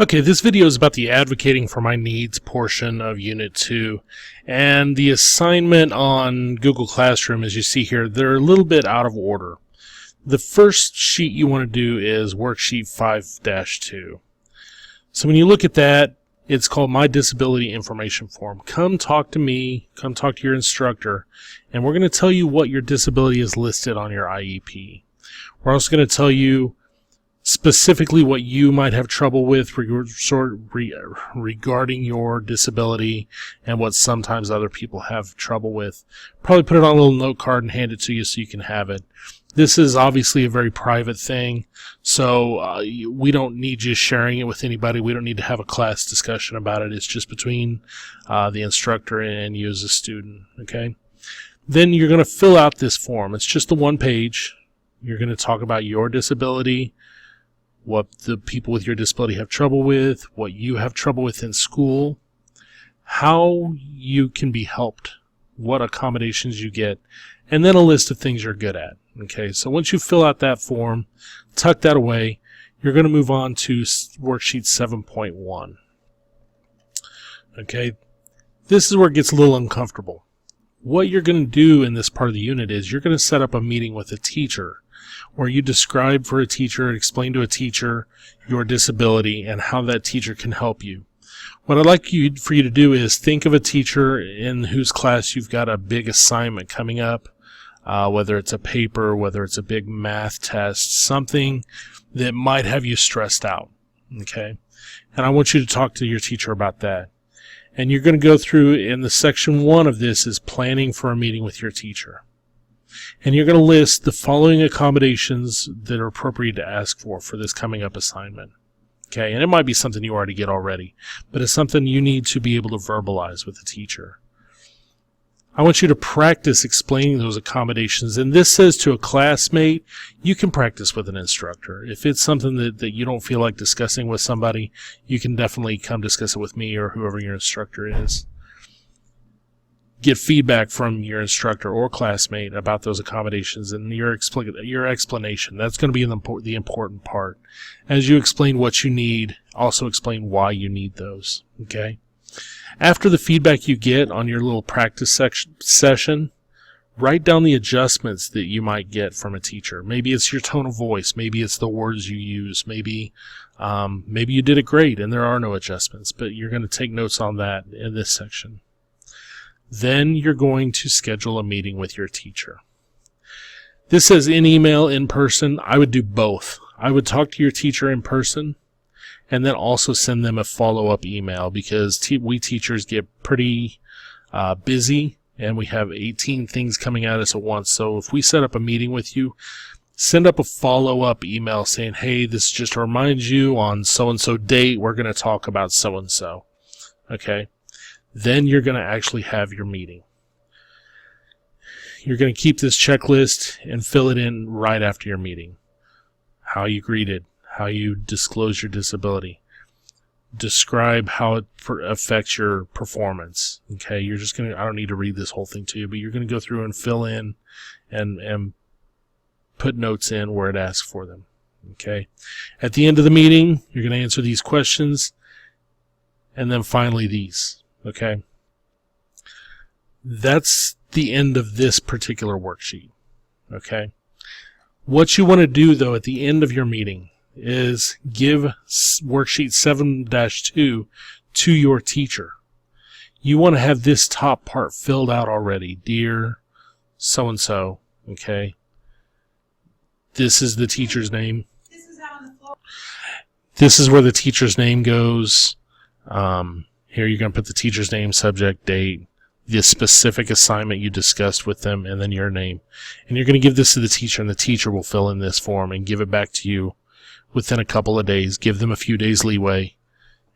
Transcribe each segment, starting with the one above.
Okay, this video is about the advocating for my needs portion of Unit 2, and the assignment on Google Classroom, as you see here, they're a little bit out of order. The first sheet you want to do is Worksheet 5-2. So when you look at that, it's called My Disability Information Form. Come talk to me, come talk to your instructor, and we're going to tell you what your disability is listed on your IEP. We're also going to tell you specifically what you might have trouble with regarding your disability and what sometimes other people have trouble with. Probably put it on a little note card and hand it to you so you can have it. This is obviously a very private thing, so we don't need you sharing it with anybody. We don't need to have a class discussion about it. It's just between the instructor and you as a student, okay? Then you're going to fill out this form. It's just the one page. You're going to talk about your disability, what the people with your disability have trouble with, what you have trouble with in school, how you can be helped, what accommodations you get, and then a list of things you're good at. Okay, so once you fill out that form, tuck that away, you're going to move on to Worksheet 7.1. Okay, this is where it gets a little uncomfortable. What you're going to do in this part of the unit is you're going to set up a meeting with a teacher where you describe for a teacher and explain to a teacher your disability and how that teacher can help you. What I'd like for you to do is think of a teacher in whose class you've got a big assignment coming up, whether it's a paper, whether it's a big math test, something that might have you stressed out, okay? And I want you to talk to your teacher about that. And you're going to go through, in the section 1 of this is planning for a meeting with your teacher. And you're going to list the following accommodations that are appropriate to ask for this coming up assignment. Okay, and it might be something you already get already, but it's something you need to be able to verbalize with the teacher. I want you to practice explaining those accommodations, and this says to a classmate, you can practice with an instructor. If it's something that you don't feel like discussing with somebody, you can definitely come discuss it with me or whoever your instructor is. Get feedback from your instructor or classmate about those accommodations and your explanation. That's going to be the important part. As you explain what you need, also explain why you need those. Okay? After the feedback you get on your little practice session, write down the adjustments that you might get from a teacher. Maybe it's your tone of voice. Maybe it's the words you use. Maybe you did it great and there are no adjustments, but you're going to take notes on that in this section. Then you're going to schedule a meeting with your teacher. This says in email, in person. I would do both. I would talk to your teacher in person and then also send them a follow-up email because we teachers get pretty busy and we have 18 things coming at us at once. So if we set up a meeting with you, send up a follow-up email saying, hey, this just reminds you on so-and-so date, we're going to talk about so-and-so. Okay? Then you're going to actually have your meeting. You're going to keep this checklist and fill it in right after your meeting. How you greeted, how you disclose your disability. Describe how it affects your performance. Okay, you're just going to, I don't need to read this whole thing to you, but you're going to go through and fill in and put notes in where it asks for them. Okay, at the end of the meeting, you're going to answer these questions and then finally these. Okay, that's the end of this particular worksheet. Okay, what you want to do though at the end of your meeting is give worksheet 7-2 to your teacher. You want to have this top part filled out already. Dear so-and-so, okay, this is the teacher's name. This is where the teacher's name goes. Here you're going to put the teacher's name, subject, date, the specific assignment you discussed with them, and then your name. And you're going to give this to the teacher, and the teacher will fill in this form and give it back to you within a couple of days. Give them a few days leeway,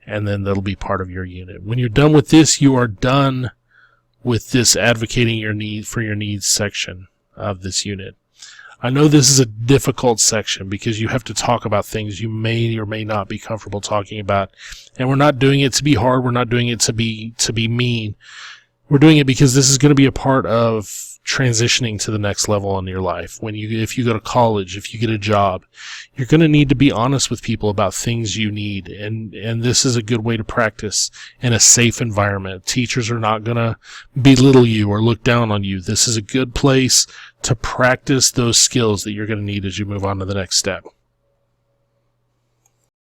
and then that'll be part of your unit. When you're done with this, you are done with this advocating for your needs section of this unit. I know this is a difficult section because you have to talk about things you may or may not be comfortable talking about. And we're not doing it to be hard. We're not doing it to be mean. We're doing it because this is going to be a part of transitioning to the next level in your life. If you go to college, if you get a job, you're going to need to be honest with people about things you need. And this is a good way to practice in a safe environment. Teachers are not going to belittle you or look down on you. This is a good place to practice those skills that you're going to need as you move on to the next step.